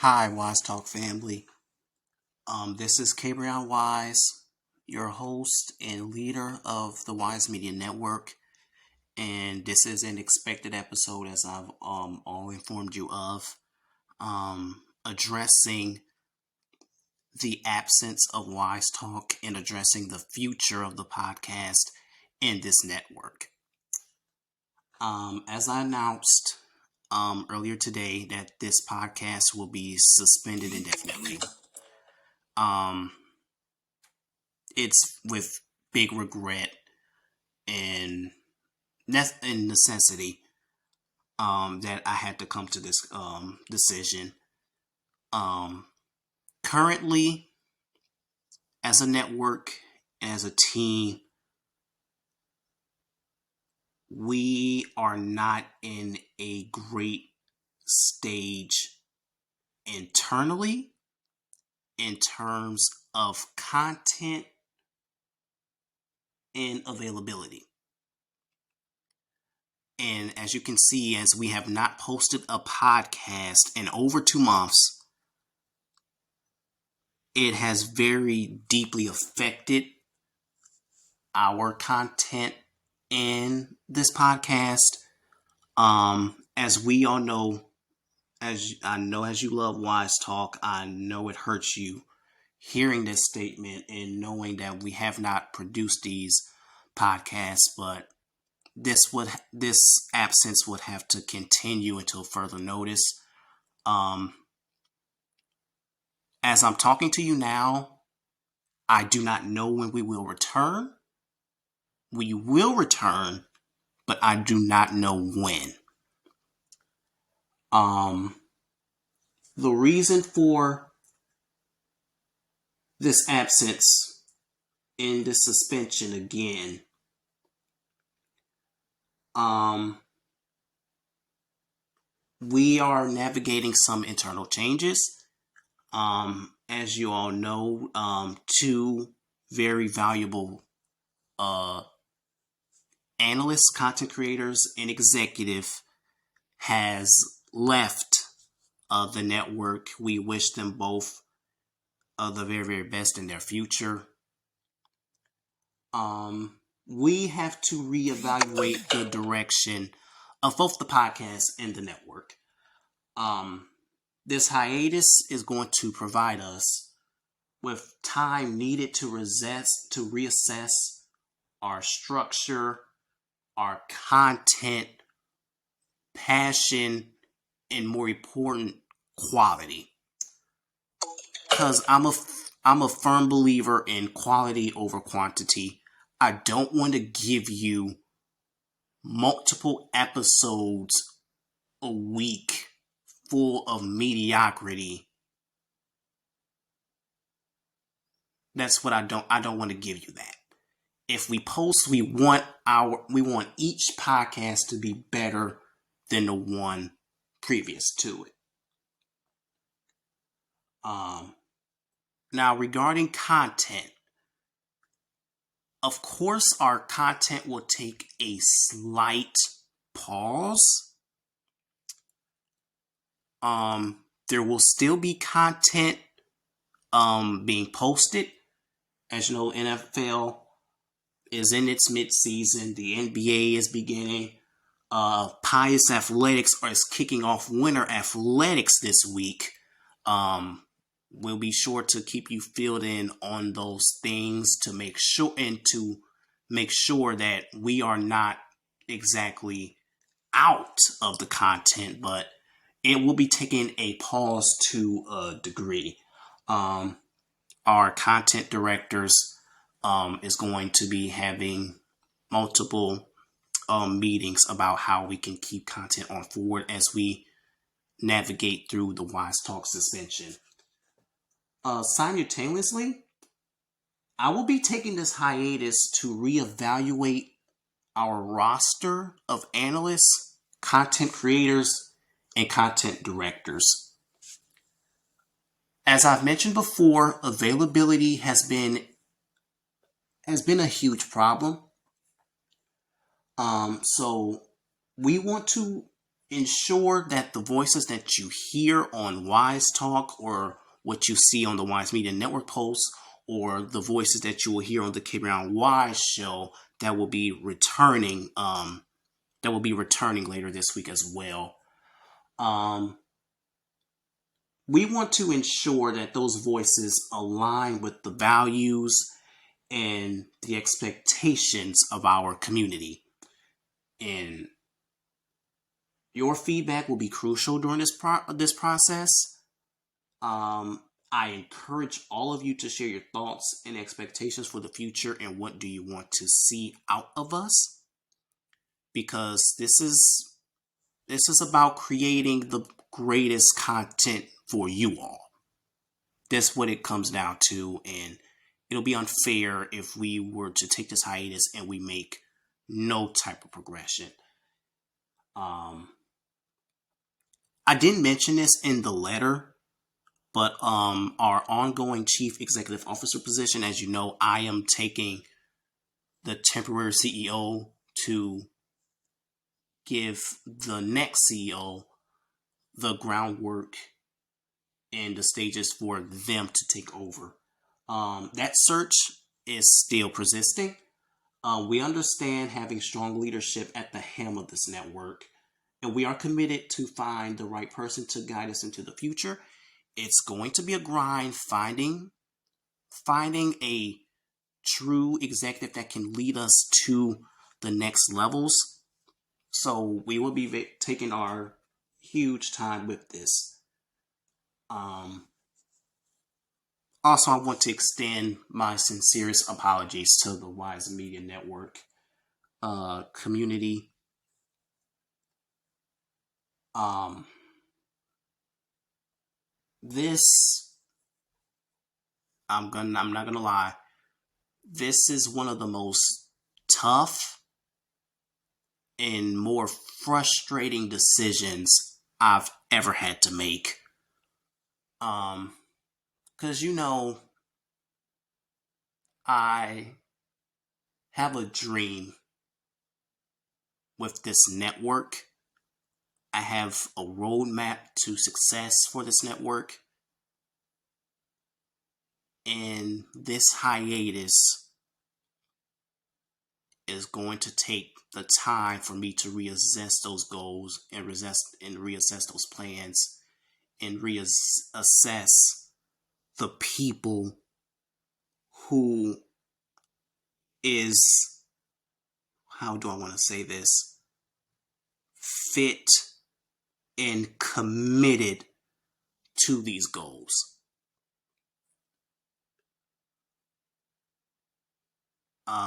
Hi, Wise Talk family. This is CaBreon Wise, your host and leader of the Wise Media Network, and this is an expected episode, as I've all informed you of, addressing the absence of Wise Talk and addressing the future of the podcast in this network. As I announced earlier today, that this podcast will be suspended indefinitely. It's with big regret and necessity that I had to come to this decision. Currently, as a network, as a team, we are not in a great stage internally in terms of content and availability. And as you can see, as we have not posted a podcast in over 2 months, it has very deeply affected our content in this podcast. As we all know, as you love Wise Talk, I know it hurts you hearing this statement and knowing that we have not produced these podcasts, but this absence would have to continue until further notice. As I'm talking to you now, I do not know when we will return. We will return, but I do not know when. The reason for this absence in this suspension again, we are navigating some internal changes. As you all know, 2 very valuable analysts, content creators, and executive has left the network. We wish them both the very, very best in their future. We have to reevaluate the direction of both the podcast and the network. This hiatus is going to provide us with time needed to reassess our structure, our content, passion, and more important, quality. Because I'm a firm believer in quality over quantity. I don't want to give you multiple episodes a week full of mediocrity. That's what I don't want to give you that. If we post, we want each podcast to be better than the one previous to it. Now regarding content, of course our content will take a slight pause. There will still be content being posted. As you know, NFL is in its mid-season. The NBA is beginning. Pius Athletics is kicking off Winter Athletics this week. We'll be sure to keep you filled in on those things to make sure that we are not exactly out of the content, but it will be taking a pause to a degree. Our content directors is going to be having multiple meetings about how we can keep content on forward as we navigate through the Wise Talk suspension. Simultaneously, I will be taking this hiatus to reevaluate our roster of analysts, content creators, and content directors. As I've mentioned before, availability has been a huge problem. So we want to ensure that the voices that you hear on Wise Talk, or what you see on the Wise Media Network posts, or the voices that you will hear on the CaBreon Wise show that will be returning later this week as well. We want to ensure that those voices align with the values and the expectations of our community. And your feedback will be crucial during this process. I encourage all of you to share your thoughts and expectations for the future, and what do you want to see out of us, because this is about creating the greatest content for you all. That's what it comes down to, and it'll be unfair if we were to take this hiatus and we make no type of progression. I didn't mention this in the letter, but our ongoing chief executive officer position, as you know, I am taking the temporary CEO to give the next CEO the groundwork and the stages for them to take over. That search is still persisting. We understand having strong leadership at the helm of this network, and we are committed to find the right person to guide us into the future. It's going to be a grind finding a true executive that can lead us to the next levels. So we will be taking our huge time with this. Also, I want to extend my sincerest apologies to the Wise Media Network community. I'm not gonna lie, this is one of the most tough and more frustrating decisions I've ever had to make. Because I have a dream with this network. I have a roadmap to success for this network. And this hiatus is going to take the time for me to reassess those goals and reassess those plans and reassess the people who is, how do I want to say this, fit and committed to these goals.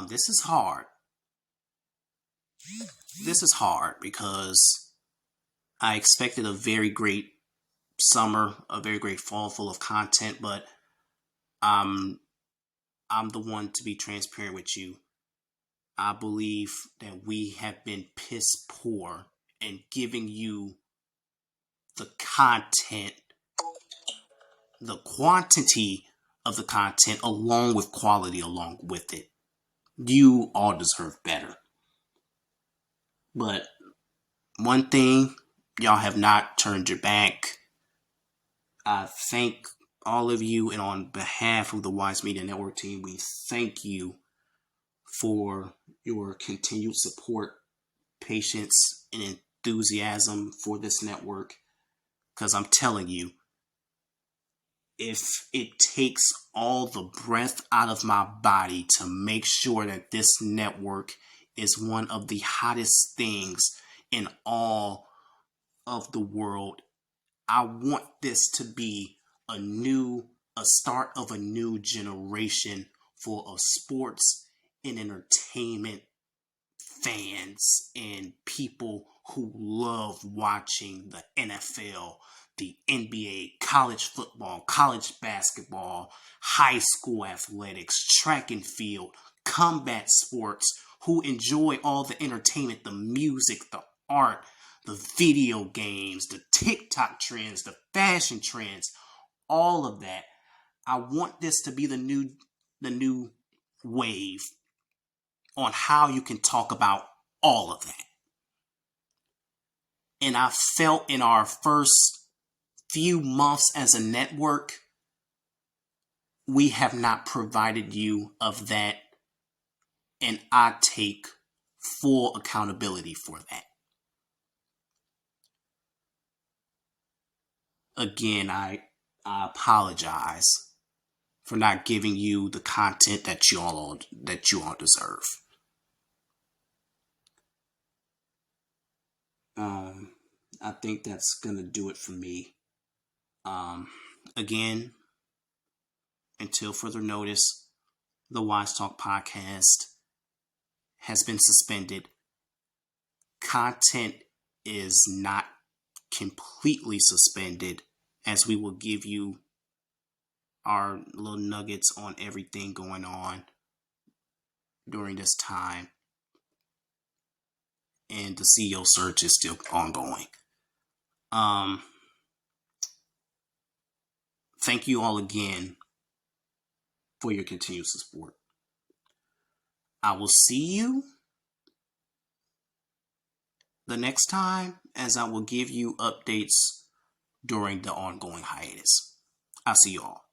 This is hard. This is hard because I expected a very great summer, a very great fall full of content, but I'm the one to be transparent with you. I believe that we have been piss poor in giving you the content, the quantity of the content, along with quality along with it. You all deserve better. But one thing, y'all have not turned your back. I thank all of you, and on behalf of the Wise Media Network team, we thank you for your continued support, patience, and enthusiasm for this network. Because I'm telling you, if it takes all the breath out of my body to make sure that this network is one of the hottest things in all of the world, I want this to be a start of a new generation full of sports and entertainment fans and people who love watching the NFL, the NBA, college football, college basketball, high school athletics, track and field, combat sports, who enjoy all the entertainment, the music, the art, the video games, the TikTok trends, the fashion trends, all of that. I want this to be the new wave on how you can talk about all of that. And I felt in our first few months as a network, we have not provided you of that. And I take full accountability for that. Again, I apologize for not giving you the content that you all deserve. I think that's gonna do it for me. Again, until further notice, the Wise Talk podcast has been suspended. Content is not completely suspended, as we will give you our little nuggets on everything going on during this time. And the CEO search is still ongoing. Thank you all again for your continued support. I will see you the next time, as I will give you updates during the ongoing hiatus. I'll see you all.